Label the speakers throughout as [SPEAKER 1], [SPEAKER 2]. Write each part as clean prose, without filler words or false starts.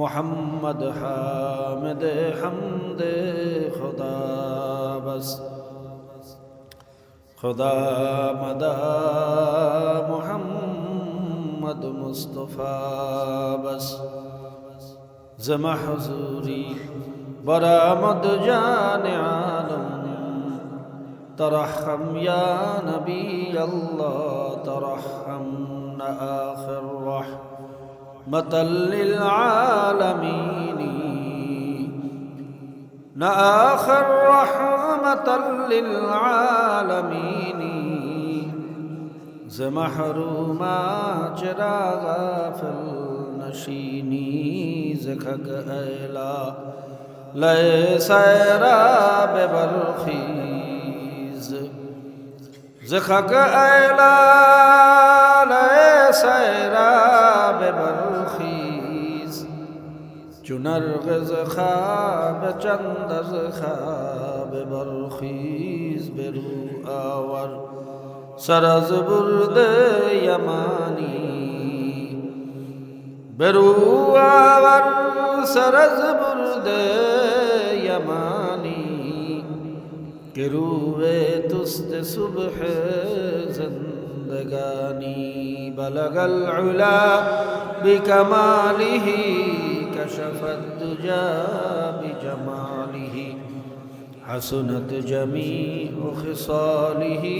[SPEAKER 1] मोहम्मद हामिद हमद खुदा बस खुदा मदा मोहम्मद मुस्तफ़ा बस ज़मा हुज़ूरी बरामद जान आलम तरहम या नबी अल्लाह तरहम न आखिर रहमतल लिल आलमीन न आखिर रहमतल लिल आलमीन ज़ महरूमा चिरागा फिल नशीनी ज़ खग ऐला लय सैराब बरखीज़ ज़ खग ऐला लय सैराब बरखीज़ चुनरग़ ख़ाब चंदज़ ख़ाब बरखीज़ बेरू आवर सरज़ बुर्द यमानी बेरू आवर सरज़ बुर्द यमानी के रूए तुस्त सुबह ज़िंदगानी बलगल उला बिकमालिही कशफत दुजा बिजमालिही हसनत जमीउ खिसालिही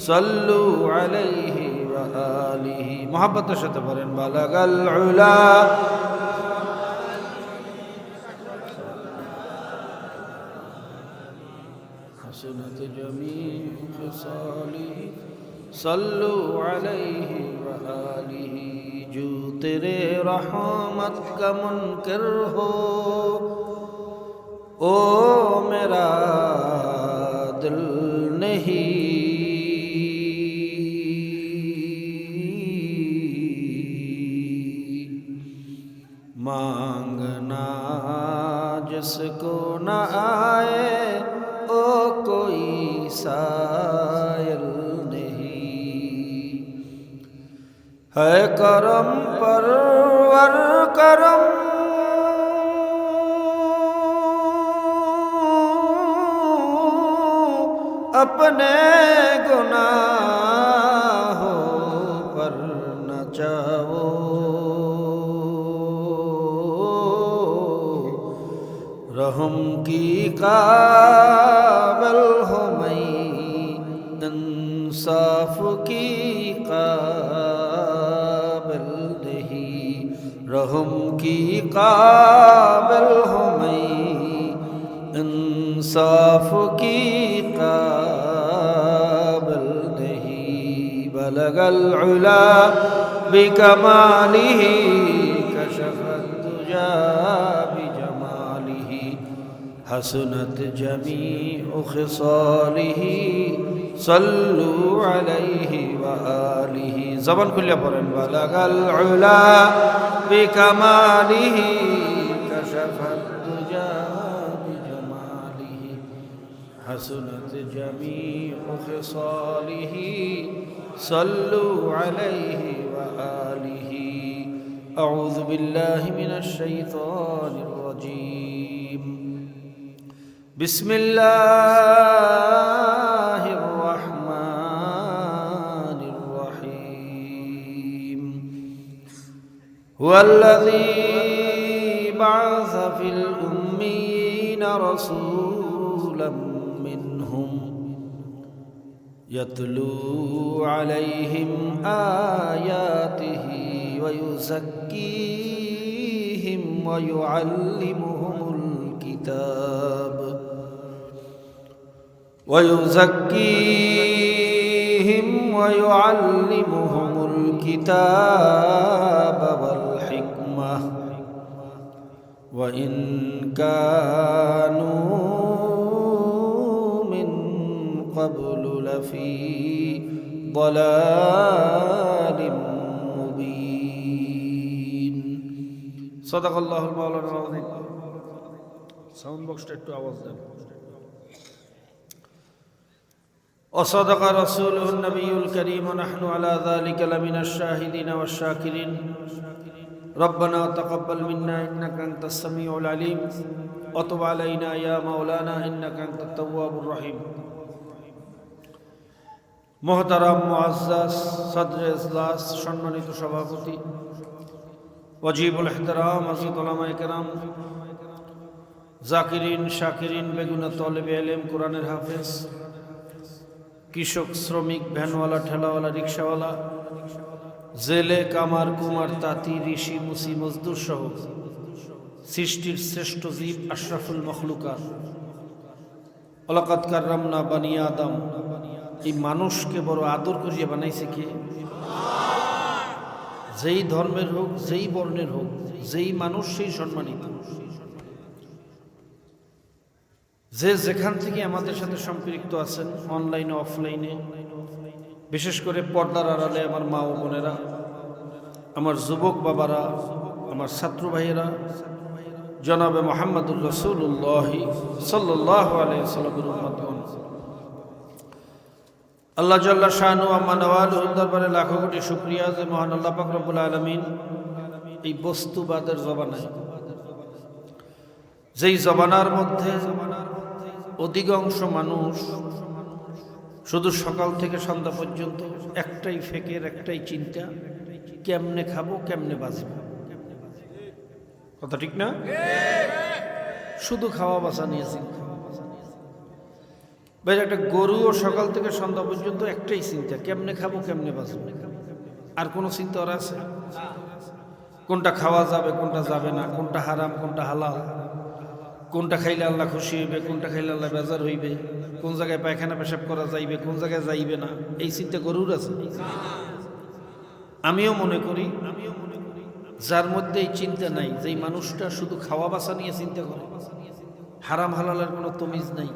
[SPEAKER 1] सल्लु अलैहि व आलिहि मोहब्बत शत पढ़ें बलगल उला हसनत जमीउ खिसालिही सल्लु अलैहि व आलिहि जो तेरे रहमत का मुनकर हो ओ मेरा दिल नहीं मांगना जिसको न आए ओ कोई सायल नहीं है करम परवर करम अपने गुनाहों पर न जाओ रहम की काबिल हो मैं इंसाफ की काबिल नहीं रहम की काबिल हो मैं इंसाफ की काबिल नहीं बलगल उला बिकमालिही कशफत दुजा बिजमालिही हसनत जमीउ खिसालिही सल्लु अलैहि व आलिहि ज़बान खुलिया पढ़ें बलगल उला बिकमालिही कशफत दुजा बिजमालिही हसनत जमीउ खिसालिही सल्लु अलैहि व आलिहि अऊज़ु बिल्लाहि मिनश शैतानिर रजीम बिस्मिल्लाहिर रहमानिर रहीम हुवल्लज़ी बअस फिल उम्मीयीन रसूलन मिनहुम यतलू अलैहिम आयातिही व युज़क्कीहिम व युअल्लिमुहुमुल किताब व युज़क्कीहिम व युअल्लिमुहुमुल किताब वल हिकमह व इन कानू मिन क़ब्लु लफ़ी ضلالٍ मुबीन सदक़ल्लाहुल मौलाना अज़ीम साउंड बॉक्सটা একটু আওয়াজ দেন وصدق رسوله النبي الكريم ونحن على ذلك لمن الشاهدين والشاكرين ربنا تقبل منا إنك أنت السميع العليم وتب علينا يا مولانا إنك أنت التواب الرحيم محترم মুআজ্জাজ সদরে ইজলাস সম্মানিত সভাপতি ওয়াজিবুল ইহতিরাম হযরত উলামায়ে কেরাম জাকিরিন শাকিরিন বেগুনা তলেবে ইলম কোরআনের হাফেজ কৃষক শ্রমিক ভ্যানওয়ালা ঠেলাওয়ালা রিকশাওয়ালা জেলে কামার কুমার তাঁতি ঋষি মুসি মজদুর সহ সৃষ্টির শ্রেষ্ঠ জীব আশরাফুল মখলুকাত ওয়ালাকাদ কাররামনা বানি আদম এই মানুষকে বড় আদর করিয়া বানাইছে কে? যেই ধর্মের হোক, যেই বর্ণের হোক, যেই মানুষ সেই সম্মানিত। যে যেখান থেকে আমাদের সাথে সম্পৃক্ত আছেন অনলাইনে অফলাইনে, বিশেষ করে পর্দার আড়ালে আমার মা ও বোনেরা, আমার যুবক বাবারা, আমার ছাত্র ভাইয়েরা, জনাবে মুহাম্মদুর রাসূলুল্লাহ সাল্লাল্লাহু আলাইহি ওয়াসাল্লামের উম্মতগণ, আল্লাহ জাল্লা শানু আম্মা নওয়ালুহুর দরবারে লাখো কোটি শুকরিয়া যে মহান আল্লাহ পাক রব্বুল আলামিন এই বস্তুবাদের জবানায়, যেই জবানার মধ্যে অধিকাংশ মানুষ শুধু সকাল থেকে সন্ধ্যা পর্যন্ত একটাই ফেকের, একটাই চিন্তা, কেমনে খাবো, কেমনে বাঁচবো। কথা ঠিক না? শুধু খাওয়া বাঁচা নিয়ে চিন্তা। ভাই একটা গরুও সকাল থেকে সন্ধ্যা পর্যন্ত একটাই চিন্তা, কেমনে খাবো, কেমনে বাঁচবো। আর কোনো চিন্তা ওর আছে? কোনটা খাওয়া যাবে, কোনটা যাবে না, কোনটা হারাম, কোনটা হালাল, কোনটা খাইলে আল্লাহ খুশি হইবে, কোনটা খাইলে আল্লাহ বেজার হইবে, কোন জায়গায় পায়খানা পেশাব করা যাইবে, কোন জায়গায় যাইবে না, এই চিন্তা গরুর আছে? আমিও মনে করি যার মধ্যে এই চিন্তা নাই, যেই মানুষটা শুধু খাওয়া বাসা নিয়ে চিন্তা করে, হারাম হালালের কোনো তমিজ নাই,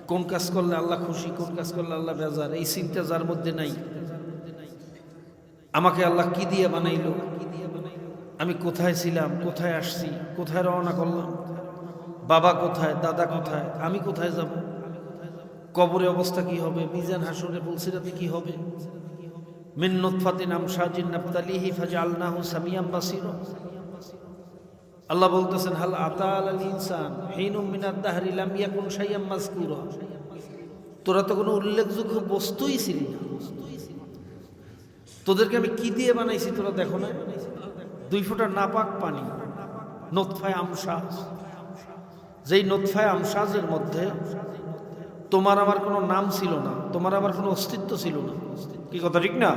[SPEAKER 1] কোন কাজ করলে আল্লাহ খুশি, কোন কাজ করলে আল্লাহ বেজার, এই চিন্তা যার মধ্যে নাই, আমাকে আল্লাহ কি দিয়ে বানাইলো, আমি কোথায় ছিলাম, কোথায় আসছি, কোথায় রওনা করলাম, বাবা কোথায়, দাদা কোথায়, আমি কোথায় যাব, কবরে অবস্থা কি হবে, মিজান হাসরে পুলসিরাতে কি হবে, মিন নুতফাতিন আমশাজিন নাবতালিহি ফাজআলনাহু সামিয়াম বাসীরা। আল্লাহ বলতেছেন হাল আতা আলাল ইনসান হিনুম মিনাদ দাহরি লাম ইয়াকুন শাইয়াম মাযকুরা। তোরা তো কোনো উল্লেখযোগ্য বস্তুই ছিলি না, তোদেরকে আমি কি দিয়ে বানাইছি তোরা দেখো না? 2 ফোঁটা নাপাক পানি, নুতফায়ে আমশাজ, যেই নুতফায়ে আমশাজের মধ্যে তোমার আমার কোনো নাম ছিল না, তোমার আমার কোনো অস্তিত্ব ছিল না। কি কথা ঠিক না?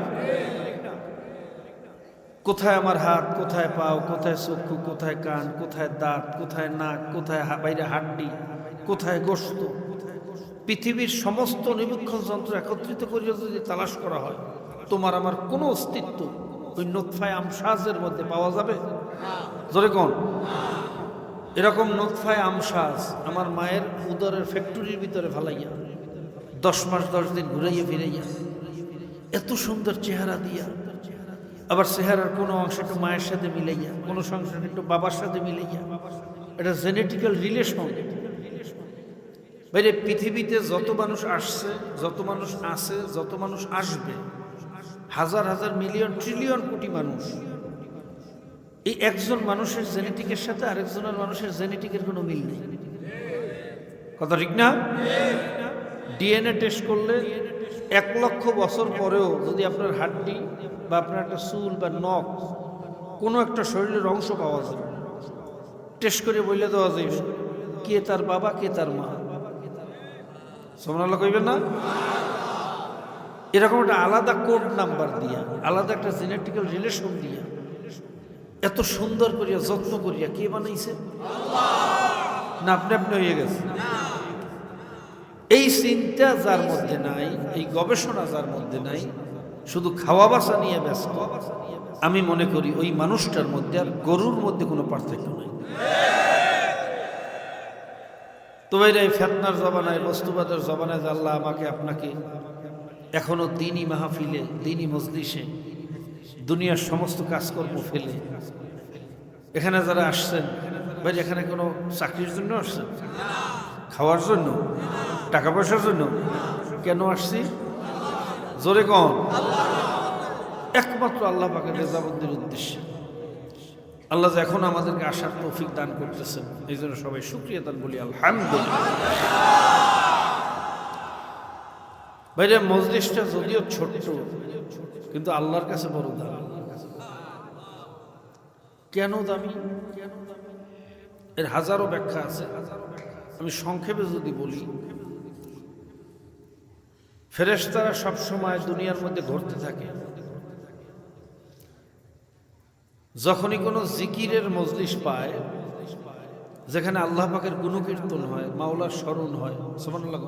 [SPEAKER 1] কোথায় আমার হাত, কোথায় পাও, কোথায় চক্ষু, কোথায় কান, কোথায় দাঁত, কোথায় নাক, কোথায় বাইরে হাড্ডি, কোথায় গোশত, পৃথিবীর সমস্ত নিরীক্ষণ যন্ত্র একত্রিত করে যদি তালাশ করা হয়, তোমার আমার কোনো অস্তিত্ব ওই নুতফায়ে আমশাজের মধ্যে পাওয়া যাবে? জোরে কোন? এরকম নুতফায়ে আমশাজ আমার মায়ের উদরের ফ্যাক্টরির ভিতরে ফালাইয়া 10 মাস 10 দিন ঘুরাইয়া ফিরাইয়া এত সুন্দর চেহারা দিয়া, আবার চেহারার কোনো অংশ একটু মায়ের সাথে মিলাইয়া, কোনো সংসার একটু বাবার সাথে মিলাইয়া, এটা জেনেটিক্যাল রিলেশন। বাইরে পৃথিবীতে যত মানুষ আসছে, যত মানুষ আছে, যত মানুষ আসবে, হাজার হাজার মিলিয়ন ট্রিলিয়ন কোটি মানুষ, এই একজন মানুষের জেনেটিকের সাথে আরেকজনের মানুষের জেনেটিকের কোনো মিল নেই। কথা ঠিক না? ডিএনএ টেস্ট করলে 1 লক্ষ বছর পরেও যদি আপনার হাড্ডি বা আপনার একটা চুল বা নখ, কোনো একটা শরীরের অংশ পাওয়া যাবে, টেস্ট করে বলে দেওয়া যাবে কে তার বাবা, কে তার মা। সুবহানাল্লাহ কইবেন না? এরকম একটা আলাদা কোড নাম্বার দিয়া, আলাদা একটা জেনেটিক্যাল রিলেশন দিয়া, এত সুন্দর করিয়া যত্ন করিয়া কে বানাইছে? না আপনি আপনি হয়ে গেছে? এই চিন্তা যার মধ্যে নাই, এই গবেষণা যার মধ্যে নাই, শুধু খাওয়া বাসা নিয়ে ব্যস্ত, আমি মনে করি ওই মানুষটার মধ্যে আর গরুর মধ্যে কোনো পার্থক্য নাই। তো ভাইরা এই ফেতনার জবানায়, বস্তুবাদের জবানায় যে আল্লাহ আমাকে আপনাকে এখনো দিনই মাহফিলে, দিনই মজলিসে, দুনিয়ার সমস্ত কাজকর্ম ফেলে এখানে যারা আসছেন, ভাই এখানে কোনো চাকরির জন্য আসছেন? খাওয়ার জন্য? টাকা পয়সার জন্য? কেন আসছি? জোরে কন। একমাত্র আল্লাহ পাকের রেজামন্দির উদ্দেশ্যে। আল্লাহ যে এখন আমাদেরকে আসার তৌফিক দান করতেছেন, এই জন্য সবাই শুকরিয়া দান বলি আলহামদুলিল্লাহ। ভাইরা, মজলিসটা যদিও ছোট্ট, কিন্তু আল্লাহর কাছে বড় দামি। কেন দামি? এর হাজারো ব্যাখ্যা আছে। আমি সংক্ষেপে যদি বলি, ফেরেশতারা সবসময় দুনিয়ার মধ্যে ঘুরতে থাকে। যখনই কোনো জিকিরের মজলিস পায়, যেখানে আল্লাহ পাকের গুণকীর্তন হয়, মাওলার স্মরণ হয়, সুবহানাল্লাহ,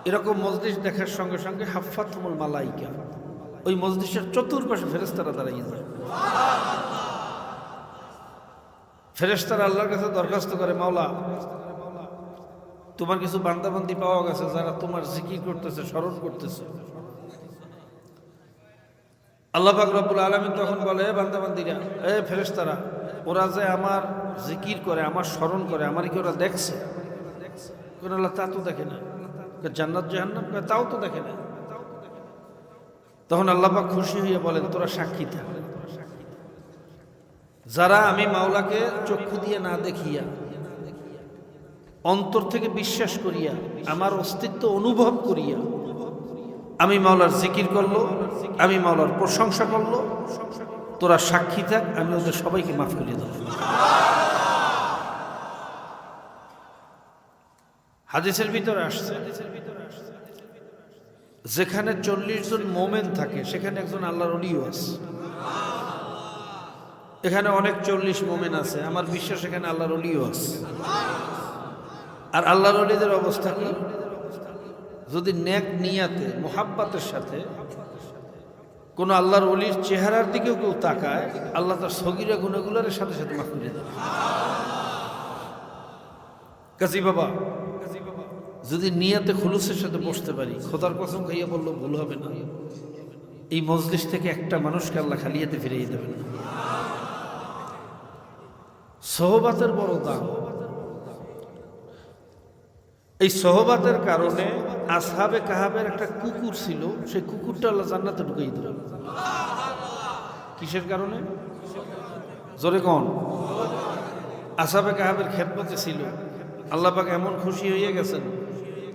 [SPEAKER 1] এরকম মজলিস দেখার সঙ্গে সঙ্গে হাফাতুল মালাইকা, ওই মজলিসের চতুর্পাশে ফেরেশতারা দাঁড়িয়ে যায়। ফেরেশতারা আল্লাহর কাছে দরখাস্ত করে, মাওলা, তোমার কিছু বান্দাবান্দি পাওয়া গেছে যারা তোমার জিকির করতেছে, স্মরণ করতেছে। আল্লাহ পাক রব্বুল আলামিন তখন বলে, বান্দাবান্দিরা, ফেরেশতারা, ওরা যে আমার জিকির করে, আমার স্মরণ করে, আমার কি ওরা দেখছে? আল্লাহ তা তো দেখে না। জান্নাত জাহান্নাম, তাও তো দেখে না। তখন আল্লাহ পাক খুশি হয়ে বলেন, তোরা সাক্ষী থাক। যারা আমি মাওলাকে চক্ষু দিয়ে না দেখিয়া, অন্তর থেকে বিশ্বাস করিয়া, আমার অস্তিত্ব অনুভব করিয়া আমি মাওলার জিকির করলো, আমি মাওলার প্রশংসা করলো, তোরা সাক্ষী থাক, আমি ওদের সবাইকে মাফ করিয়ে দেব। হাদিসের ভিতরে আসছে, যেখানে 40 জন মোমেন থাকে, সেখানে একজন আল্লাহর ওলিও আছে। এখানে অনেক 40 মোমেন আছে, আমার বিশ্বাস এখানে আল্লাহর ওলিও আছে। আর আল্লাহর ওলিদের অবস্থা কি? যদি নেক নিয়াতে, মোহাব্বতের সাথে কোনো আল্লাহর ওলির চেহারার দিকেও কেউ তাকায়, আল্লাহ তার সগীরা গুনাহগুলোর সাথে সাথে মাফ করে দেয়। কাজী বাবা, যদি নিয়াতে খুলুসের সাথে বসতে পারি, খোদার কসম খাইয়া বললো ভুল হবে না, এই মজলিস থেকে একটা মানুষকে আল্লাহ খালিয়াতে ফিরিয়ে দেবেন না। সোহবাতের বড় দাম। এই সোহবাতের কারণে আসহাবে কাহাবের একটা কুকুর ছিল, সেই কুকুরটা আল্লাহ জান্নাতে ঢুকিয়ে দিল। কিসের কারণে? জোরে কোন? আসহাবে কাহাবের খেদমতে ছিল, আল্লাহ পাক এমন খুশি হয়ে গেছেন,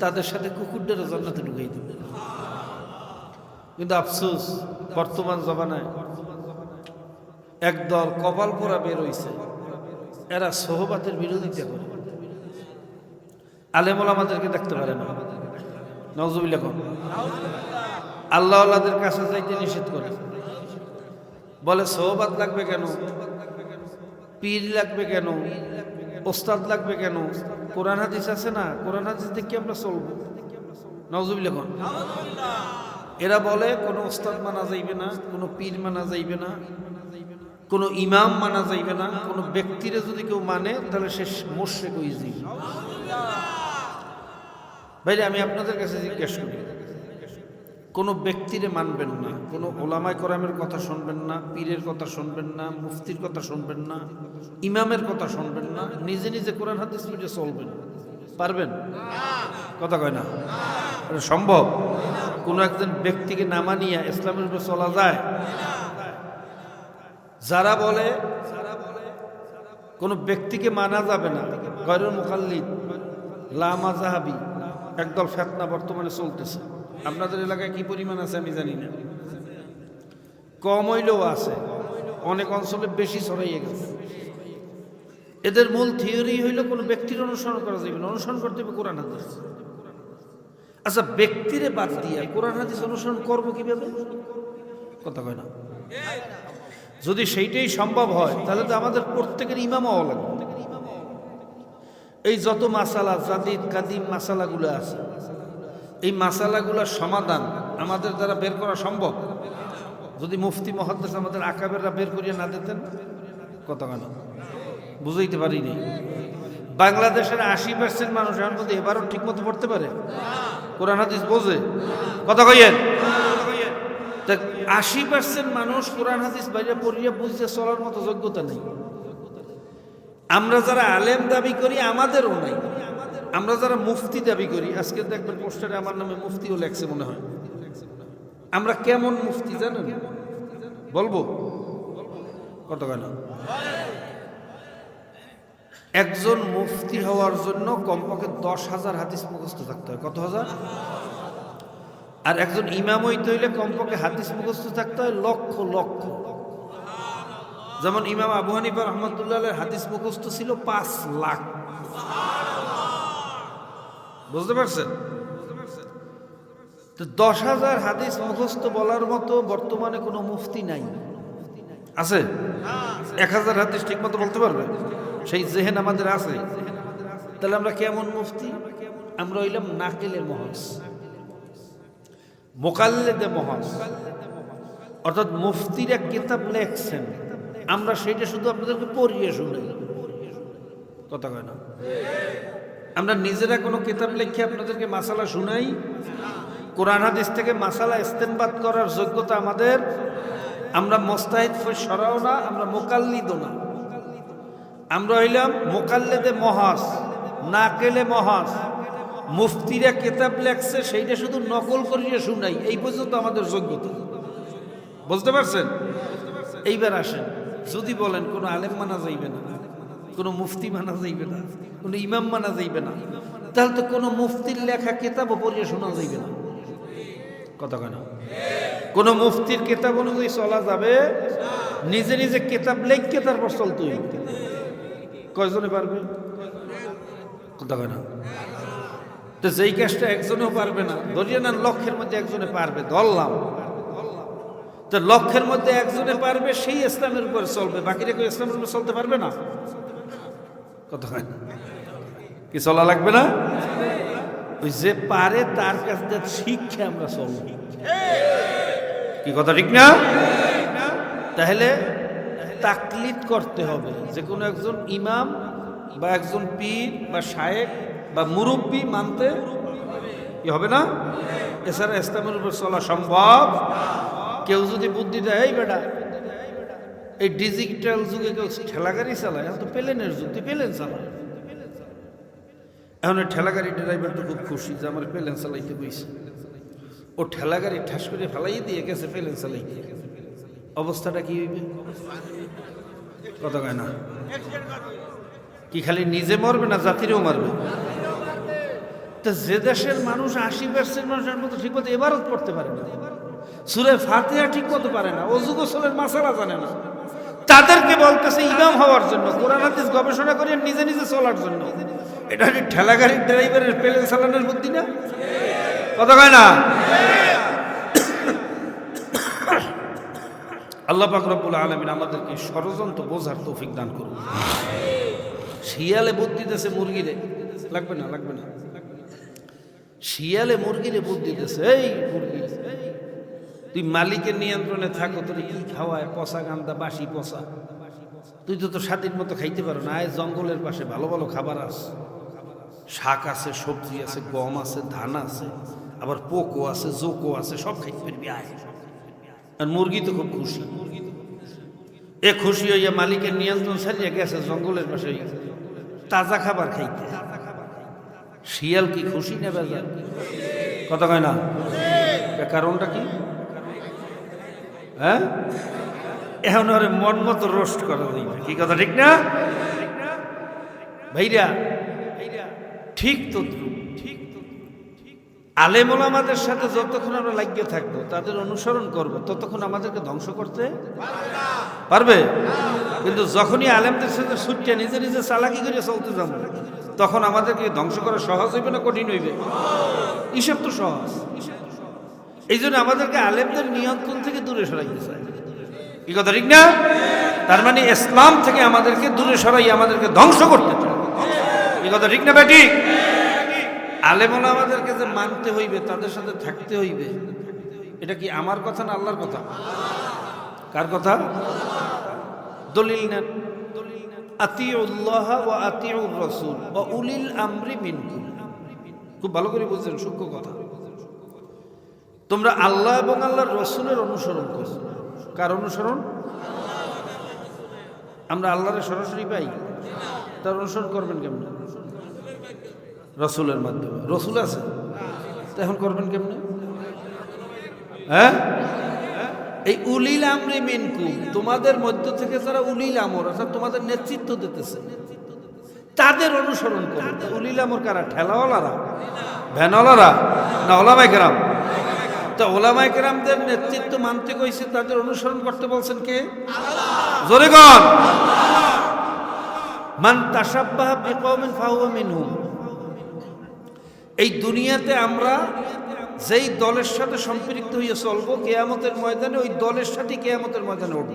[SPEAKER 1] তাদের সাথে কুকুরটারও জান্নাতে ঢুকিয়ে দিল। কিন্তু আফসোস, বর্তমান জমানায় একদল কপাল পোড়া বের হইছে, এরা সোহবাতের বিরোধিতা করে। আলেম ওলামাদেরকে দেখতে পারে না, নাউজুবিল্লাহ। আল্লাহ আল্লাহদের কাছে যাইতে নিষেধ করে, বলে সোহবাত লাগবে কেন, পীর লাগবে কেন, ওস্তাদ লাগবে কেন? কোরআন হাদিস আছে না, কোরআন হাদিস দেখে আমরা চলবো। নাউজুবিল্লাহ। এরা বলে কোনো ওস্তাদ মানা যাইবে না, কোনো পীর মানা যাইবে না, কোনো ইমাম মানা যাইবে না, কোনো ব্যক্তিরে যদি কেউ মানে তাহলে সে মুশরিক হয়ে যাবে। ভাইরে, আমি আপনাদের কাছে জিজ্ঞেস করি, কোনো ব্যক্তিরে মানবেন না, কোনো ওলামায়ে কেরামের কথা শুনবেন না, পীরের কথা শুনবেন না, মুফতির কথা শুনবেন না, ইমামের কথা শুনবেন না, নিজে নিজে কোরআন হাদিস পড়ে চলবেন, পারবেন? কথা কয় না? এটা সম্ভব? কোনো একজন ব্যক্তিকে না মানিয়া ইসলামের উপর চলা যায়? যারা বলে কোনো ব্যক্তিকে মানা যাবে না, গয়রুল মুকাল্লিদ, লা মাযহাবি, একদল ফিতনা বর্তমানে চলতেছে। আপনাদের এলাকায় কি পরিমাণ আছে আমি জানি না, কম হইলেও আছে, অনেক অঞ্চলে বেশি ছড়াইয়ে গেছে। এদের মূল থিওরি হইল কোনো ব্যক্তির অনুসরণ করা যাবে না, অনুসরণ করতে হবে কোরআন হাদিস। আচ্ছা, ব্যক্তিরে বাদ দিয়া কোরআন হাদিস অনুসরণ করবো কিভাবে? কথা কয় না? যদি সেইটাই সম্ভব হয়, তাহলে তো আমাদের প্রত্যেকের ইমাম হওয়া লাগবে। এই যত মাসালা, জাদিদ কাদিম মাসালাগুলো আছে, এই মাসালাগুলোর সমাধান আমাদের দ্বারা বের করা সম্ভব? যদি মুফতি মুহাদ্দিস আমাদের আকাবেররা বের করিয়া না দিতেন। কথা কেন বুঝাইতে পারিনি? বাংলাদেশের 80% মানুষ এখন কিন্তু এবারও ঠিক মতো পড়তে পারে, কোরআন হাদিস বোঝে। কথা কইয়েন? 80% মানুষ কোরআন হাদিস বাইরে পড়িয়া বুঝতে চলার মতো যোগ্যতা নেই। আমরা যারা আলেম দাবি করি আমাদেরও নাই। আমরা যারা মুফতি দাবি করি, আজকে দেখবেন পোস্টারে আমার নামে মুফতিও লেখছে মনে হয়। আমরা কেমন মুফতি জানেন? বলবো? কত কেন? একজন মুফতি হওয়ার জন্য কমপক্ষে 10,000 হাদিস মুখস্থ থাকতে হয়। কত হাজার? আর একজন ইমাম হইতে হইলে কমপক্ষে হাদিস মুখস্থ থাকতে হয় লক্ষ লক্ষ। যেমন ইমাম আবু হানিফা রহমতুল্লাহ হাদিস মুখস্থ ছিল 5 লাখ। বুঝতে পারছেন? তো 10,000 হাদিস মুখস্থ বলার মতো বর্তমানে কোনো মুফতি নাই। আছে? 1,000 হাদিস ঠিক মতো বলতে পারবে? সেই জেহেন আমাদের আছে। তাহলে আমরা কেমন মুফতি? আমরা হইলাম নাকেলের মহাজ, মোকাল্লেদে মহাজ। অর্থাৎ মুফতিরা কিতাব লেখছেন, আমরা সেটা শুধু আপনাদেরকে পড়িয়ে শুনাই। কথা কয় না? আমরা নিজেরা কোনো কিতাব লিখে আপনাদেরকে মাসালা শুনাই? কোরআন হাদিস থেকে মাসালা ইস্তেনবাত করার যোগ্যতা আমাদের। আমরা মুস্তাহিদ সরাও না, আমরা মোকাল্লিদও না। আমরা হইলাম মোকাল্লেদে মহাজ, নাকেলে মহাজ। মুফতিরা কিতাব লেখছে, সেইটা শুধু নকল করিয়ে শুনাই, এই পর্যন্ত আমাদের যোগ্যতা। বুঝতে পারছেন? এইবার আসেন, যদি বলেন কোনো আলেম মানা যাইবে না, কোনো মুফতি মানা যাইবে না, কোনো ইমাম মানা যাইবে না, তাহলে তো কোনো মুফতির লেখা কিতাবও পড়িয়ে শোনা যাইবে না। কথা কেন? কোনো মুফতির কিতাব অনুযায়ী চলা যাবে? নিজে নিজে কিতাব লেখকে তারপর চলতে হইবে। কয়জনে পারবে? কথা কেন? তো যেই কাজটা একজনেও পারবে না, ধরিয়ে নেন লক্ষের মধ্যে একজনে পারবে, ধরলাম। তো লক্ষের মধ্যে একজনে পারবে, সেই ইসলামের উপর চলবে, বাকিরা কেউ ইসলামের উপর চলতে পারবে না। কথা হয় কি? চলা লাগবে না? ওই যে পারে তার কাছ থেকে শিক্ষা আমরা চলব। কি কথা ঠিক না? তাহলে তাকলিদ করতে হবে। যে কোনো একজন ইমাম বা একজন পীর বা শায়েখ বা মুরব্বী মানতে কি হবে না? এছাড়া ইসলামের উপর চলা সম্ভব। কেউ যদি বুদ্ধি দেয়, এই বেটা এই ডিজিটাল যুগে কেউ ঠেলাগাড়ি চালায়, এখন তো প্লেনের যুগ, তুই প্লেন চালায়। এখন ঠেলাগাড়ি ড্রাইভার তো খুব খুশি যে আমার প্লেন চালাইতে বইছে। ও ঠেলাগাড়ি ঠাস করে ফেলাই দিয়ে গেছে প্লেন চালাইতে। অবস্থাটা কি হইবে? কথা কয় না? কি খালি নিজে মরবে না জাতিরেও মারবে? তো যে দেশের মানুষ 80% মানুষের মতো ঠিক মতো ইবাদত করতে পারে না, সূরা ফাতিহা ঠিক মতো পারে না, ওযু গোসলের মাসালা জানে না, তাদেরকে বলতেছে ইমাম হওয়ার জন্য, কোরআন হাদিস গবেষণা করে নিজে নিজে চলার জন্য। এটা কি ঠেলাগাড়ির ড্রাইভারের প্লেন চালানোর বুদ্ধি না? কথা কয় না? আল্লাহ পাক রব্বুল আলামিন আমাদেরকে ষড়যন্ত্র বোঝার তৌফিক দান করুন। শিয়ালে বুদ্ধি দিতেছে মুরগিরে, লাগবে না লাগবে না, শিয়ালে মুরগিরে বুদ্ধি দিতেছে, এই মুরগি তুই মালিকের নিয়ন্ত্রণে থাকো, তোর কি খাওয়ায় পচা গান্দা বাসি পচা, তুই তো তোর স্বাধীন মতো খাইতে পারো না। আয় জঙ্গলের পাশে ভালো ভালো খাবার আছে, শাক আছে, সবজি আছে, গম আছে, ধান আছে, আবার পোকো আছে, জোকো আছে, সব খাইতে পারবি, আয়। আর মুরগি তো খুব খুশি, এ খুশি হইয়া মালিকের নিয়ন্ত্রণ ছাড়িয়ে গেছে জঙ্গলের পাশে তাজা খাবার খাইতে। শিয়াল কি খুশি না বেজার? কথা কয় না? কারণটা কি? হ্যাঁ, এখন আরে মন মতো রোস্ট করা যাইবে। কি কথা ঠিক না ভাইরা? ঠিক তো, ঠিক আলেম ওলামাদের সাথে যতক্ষণ আমরা লাগিয়ে থাকবো, তাদের অনুসরণ করব, ততক্ষণ আমাদেরকে ধ্বংস করতে পারবে। কিন্তু যখনই আলেমদের সাথে ছুটে নিজে নিজে চালাকি করে চলতে যাবো, তখন আমাদেরকে ধ্বংস করা সহজ হইবে না কঠিন হইবে? হিসাব তো সহজ। এই জন্য আমাদেরকে আলেমদের নিয়ন্ত্রণ থেকে দূরে সরাইতে চায়। কি কথা ঠিক না? তার মানে ইসলাম থেকে আমাদেরকে দূরে সরাই আমাদেরকে ধ্বংস করতে চায়। কি কথা ঠিক না বেটি? আলেমরা আমাদেরকে যে মানতে হইবে, তাদের সাথে থাকতে হইবে, এটা কি আমার কথা না আল্লাহর কথা? কার কথা? দলিল নেন, আতিউল্লাহ ওয়া আতিউর রাসূল ওয়া উলিল আমরি মিনকুম। খুব ভালো করে বুঝছেন, সূক্ষ্ম কথা। তোমরা আল্লাহ এবং আল্লাহর রাসূলের অনুসরণ করো। কার অনুসরণ? আমরা আল্লাহর সরাসরি পাই, তার অনুসরণ করবেন কেমনে? রসুলের মাধ্যমে। রসুল আছে তো এখন করবেন কেমনে? হ্যাঁ, এই উলিল আমরি মিনকুম, তোমাদের মধ্য থেকে যারা উলিল আমর অর্থাৎ তোমাদের নেতৃত্ব দিতেছে তাদের অনুসরণ করো। উলিল আমর কারা? ঠেলাওয়ালারা, ভ্যানওয়ালারা না ওলামায়ে কেরাম? তা ওলামায়ে কেরামদের নেতৃত্ব মানতে কইছে, তাদের অনুসরণ করতে বলছেন কে? আল্লাহ। জোরে কোন? মান তাশাব্বাহা বিকওমিন ফাহুয়া মিনহুম। এই দুনিয়াতে আমরা যেই দলের সাথে সম্পৃক্ত হয়ে চলবো, কিয়ামতের ময়দানে ওই দলের সাথে কিয়ামতের ময়দানে উঠব।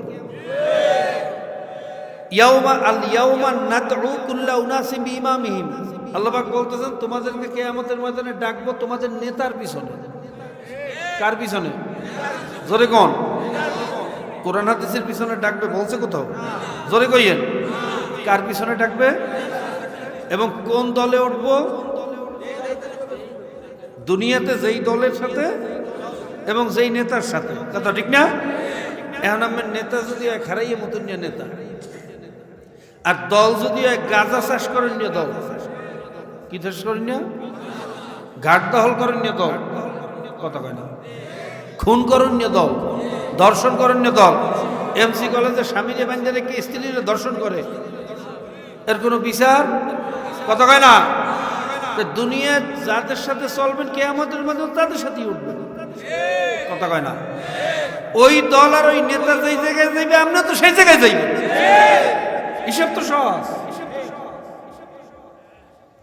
[SPEAKER 1] ইয়াউমা নাদউ কুল্লা উনাসিম বিইমামিহিম। আল্লাহ পাক বলতেছেন তোমাদেরকে কিয়ামতের ময়দানে ডাকবো তোমাদের নেতার পিছনে। কার পিছনে? জোরে কোন? কোরআন হাদিসের পিছনে ডাকবে বলছে কোথাও? জোরে কইয়েন। কার পিছনে ডাকবে এবং কোন দলে উঠব? দুনিয়াতে যেই দলের সাথে এবং যেই নেতার সাথে। কথা ঠিক না? এখন আমার নেতা যদি এক হারাইয়ে মতন নিয়ে নেতা, আর দল যদি এক গাঁজা চাষ করেন নিয়ে দল, কি চাষ করেন নিয়ে? ঘাট দখল করেন নিয়ে দল, কথা কয় না। খুন করেন নিয়ে দল, ধর্ষণ করেন নিয়ে দল। এমসি কলেজে স্বামীরে বান্ধে রেখে স্ত্রীরে ধর্ষণ করে, এর কোনো বিচার? কথা কয় না। দুনিয়া যাদের সাথে চলবেন কিয়ামতের মধ্যে তাদের সাথেই উঠবেন, কথা কয় না। ওই দল আর ওই নেতা যেই জায়গায় যাইবে আপনি তো সেই জায়গায় যাইবেন। হিসাব তো সহজ।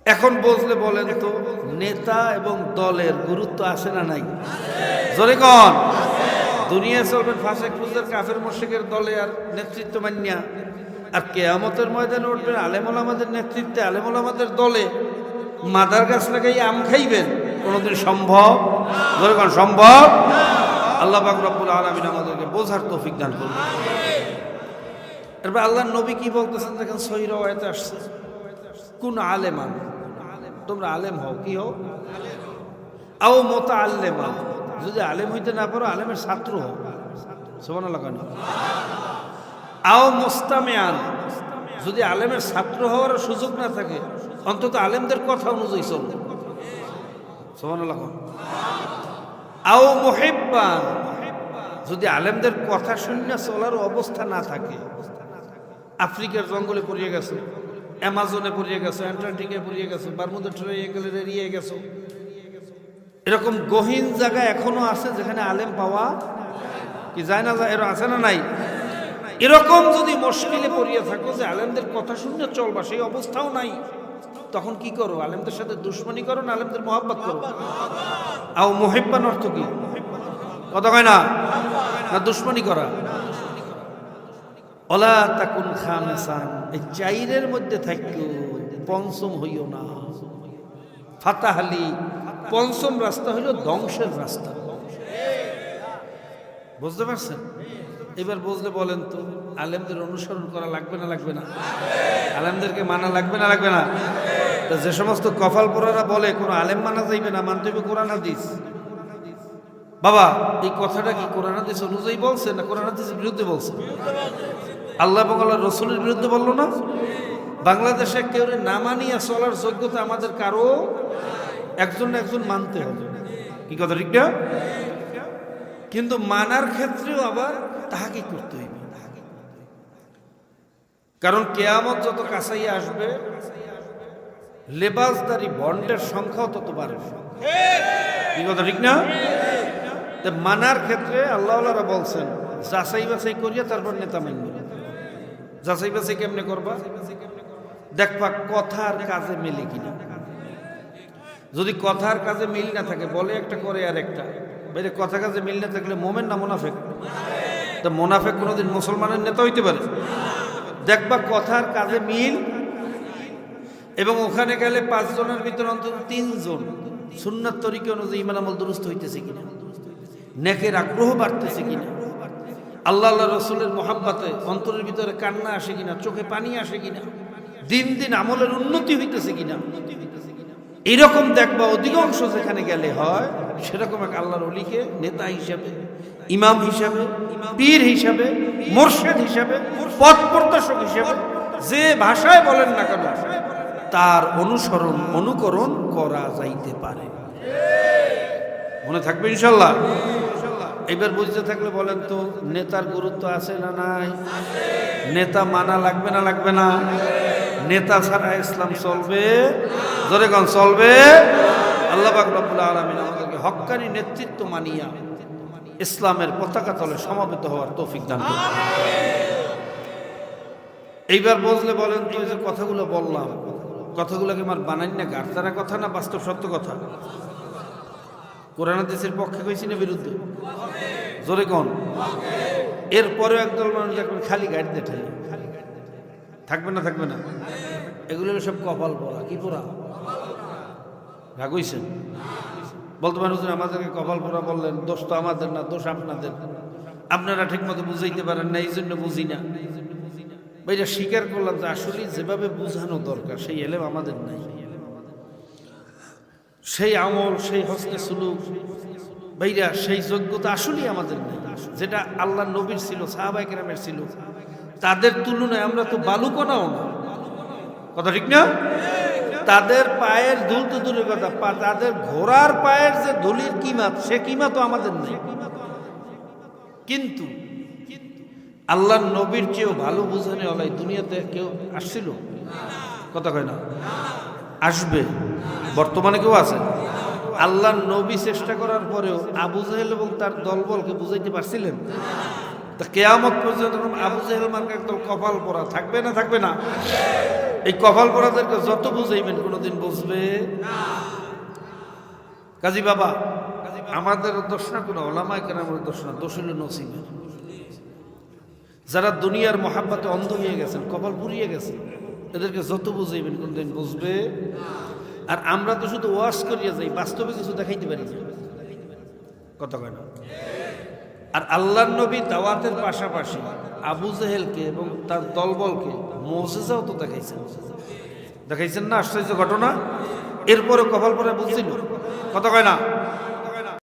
[SPEAKER 1] এখন বুঝলে বলেন তো নেতা এবং দলের গুরুত্ব আছে না নাই? জোরে কোন? দুনিয়া চলবেন ফাসেক ফুজের কাফের মুশরিকের দলে আর নেতৃত্ব মান্যা, আর কিয়ামতের ময়দানে উঠবেন আলেম ওলামাদের নেতৃত্বে, আলেম ওলামাদের দলে। মাদার গাছ লাগাই আম খাইবেন, কোনোদিন সম্ভব? জোরে কোন? সম্ভব? আল্লাহ পাক রব্বুল আলামিন আমাদেরকে বোঝার তৌফিক দান করুন। এরপর আল্লাহর নবী কি বলতেছেন দেখেন, সহিহ রাওয়ায়াতে আসছে, কোন আলেমান, তোমরা আলেম হও। কি হও? আও মুতাআল্লিমান, যদি আলেম হইতে না পারো আলেমের ছাত্র হও। সুবহানাল্লাহ। কেন? আও মুস্তামিআন, যদি আলেমের ছাত্র হওয়ার সুযোগ না থাকে অন্তত আলেমদের কথা অনুযায়ী চলো। সুবহানাল্লাহ। আও মুহিব্বান, যদি আলেমদের কথা শুনে চলার অবস্থা না থাকে, আফ্রিকার জঙ্গলে পড়িয়ে গেছো, অ্যামাজনে পড়িয়ে গেছো, অ্যান্টার্কটিকায় পড়িয়ে গেছো, বারমুদা ট্রায়াঙ্গলে এড়িয়ে গেছো, এরকম গহীন জায়গা এখনো আছে যেখানে আলেম পাওয়া কি যায় না? এর আছে না নাই? এরকম যদি মুশকিলে পড়িয়ে থাকো যে আলেমদের কথা শুনে চলবা, সেই অবস্থাও নাই, তখন কি করো? আলেমদের সাথে দুশমনি করো না আলেমদের মহব্বত করো? আও মুহিব্বান অর্থ কি? কথা কয় না? না দুশমনি করা। ওলা তাকুন খামিসান, এই চাইরের মধ্যে থাকিও, পঞ্চম হইও না। ফাতাহালি, পঞ্চম রাস্তা হইল ধ্বংসের রাস্তা। বুঝতে পারছেন? এবার বুঝলে বলেন তো আলেমদের অনুসরণ করা লাগবে না লাগবে না? আলেমদেরকে মানা লাগবে না লাগবে না? যে সমস্ত কপাল পোড়ারা বলে কোনো আলেম মানা যাইবে না, মানতে হবে কোরআন হাদিস। বাবা, এই কথাটা কি কোরআন হাদিস অনুযায়ী বলছে না কোরআন হাদিসের বিরুদ্ধে বলছে? আল্লাহ এবং আল্লাহ রসুলের বিরুদ্ধে বললো না? বাংলাদেশে কেউ না মানিয়া চলার যোগ্যতা আমাদের কারো একজন না একজন মানতে হবে। কি কথা ঠিক না? কিন্তু মানার ক্ষেত্রেও আবার তাহাকে করতে হইবে, কারণ কিয়ামত যত কাছাই আসবে লেবাসদারি বন্ডের সংখ্যাও তত বাড়বে। কি কথা ঠিক না? মানার ক্ষেত্রে আল্লাহওয়ালারা বলছেন যাচাই বাছাই করিয়া তারপর নেতা মানবে। যাচাই বাছাই কেমনে করবা? দেখবা কথার কাজে মিলে কিনা। যদি কথার কাজে মিল না থাকে, বলে একটা করে আর একটা, বাইরে কথা কাজে মিল না থাকলে মোমেন না মুনাফেক? তা মুনাফেক কোনোদিন মুসলমানের নেতা হইতে পারে? দেখবা কথার কাজে মিল, এবং ওখানে গেলে 5 জনের ভিতরে অন্তত 3 জন সুন্নাত তরিকা অনুযায়ী ঈমান আমল দুরুস্ত হইতেছে কিনা, নেকের আগ্রহ বাড়তেছে কিনা, আল্লাহ আল্লাহ রসুলের মহাব্বতে অন্তরের ভিতরে কান্না আসে কিনা, চোখে পানি আসে কিনা, দিন দিন আমলের উন্নতি হইতেছে কিনা, এরকম দেখবা অধিকাংশ যেখানে গেলে হয় সেরকম এক আল্লাহর ওলিকে নেতা হিসাবে, ইমাম হিসাবে, পীর হিসাবে, মুর্শিদ হিসাবে, পথ প্রদর্শক হিসাবে যে ভাষায় বলেন না কেন তার অনুসরণ অনুকরণ করা যাইতে পারে। মনে থাকবে ইনশাল্লাহ। এবার বুঝতে থাকলে বলেন তো নেতার গুরুত্ব আছে না নাই? নেতা মানা লাগবে না লাগবে না? নেতা ছাড়া ইসলাম চলবে? জোরে কোন চলবে? আল্লাহ পাক রব্বুল আলামিন আমাদেরকে হক্কানি নেতৃত্ব মানিয়া ইসলামের পতাকা তলে সমবেত হওয়ার তৌফিক দান করুন। এইবার বুঝলে বলেন তো যে কথাগুলো বললাম, কথাগুলোকে আমার বানাই না গাড়তারা কথা না বাস্তব সত্য কথা? কোরআন হাদিসের পক্ষে কইছি না বিরুদ্ধে? জোরে কোন? এরপরেও একদল মানুষ দেখবেন খালি গাড়ি দিয়ে ঠেলে থাকবে না থাকবে না? এগুলো সব কপাল পড়া। কি পড়া? রাগ হইছেন? বলতে পারেন হুজুর আমাদেরকে কপাল পড়া বললেন, দোষ তো আমাদের না, দোষ আপনাদের। আপনারা ঠিক মতো বুঝাইতে পারেন না, এই জন্য বুঝি না। ভাইরা স্বীকার করলাম যে আসলে যেভাবে বুঝানো দরকার সেই এলেম আমাদের নাই, সেই আমল, সেই হস্তে সুলুক, ভাইরা সেই যোগ্যতা আসলেই আমাদের নেই। যেটা আল্লাহ নবীর ছিল, সাহাবায়ে কেরামের ছিল, তাদের তুলনায় আমরা তো বালুকণাও না। কথা ঠিক না? তাদের পায়ের ধুল তো দূরের কথা, তাদের ঘোড়ার পায়ের যে ধুলির কিমাত, সে কিমাতও আমাদের নেই। কিন্তু আল্লাহ নবীর চেয়েও ভালো বুঝানে ওলাই দুনিয়াতে কেউ আসছিল? কথা কয় না? আসবে? বর্তমানে কেউ আছে? আল্লাহ নবী চেষ্টা করার পরেও আবু জাহেল এবং তার দলবলকে বুঝাইতে পারছিলেন? তা কেয়ামত পর্যন্ত আবু জাহেল মার্কা একদম কপাল পরা থাকবে না থাকবে না? এই কপাল পরাদেরকে যত বুঝাইবেন কোনোদিন বুঝবে কাজী বাবা। আমাদের দোষ না, কোনো ওলামায়ে কেরামের দোষ না, দোষ হলো নসিবের। যারা দুনিয়ার মহাব্বতে অন্ধ হয়ে গেছেন, কপাল পুড়িয়ে গেছেন, এদেরকে যত বুঝাইবেন কোনদিন বুঝবে? আর আমরা তো শুধু ওয়াশ করিয়া যাই, বাস্তবে কিছু দেখাইতে পারি না। কথা কয় না? আর আল্লাহর নবী দাওয়াতের পাশাপাশি আবু জাহেলকে এবং তার দলবলকে মুজিজাও তো দেখাইছেন। দেখাইছেন না? আশ্চর্য ঘটনা। এরপরে কপাল পরে বুঝছিল? কথা কয় না?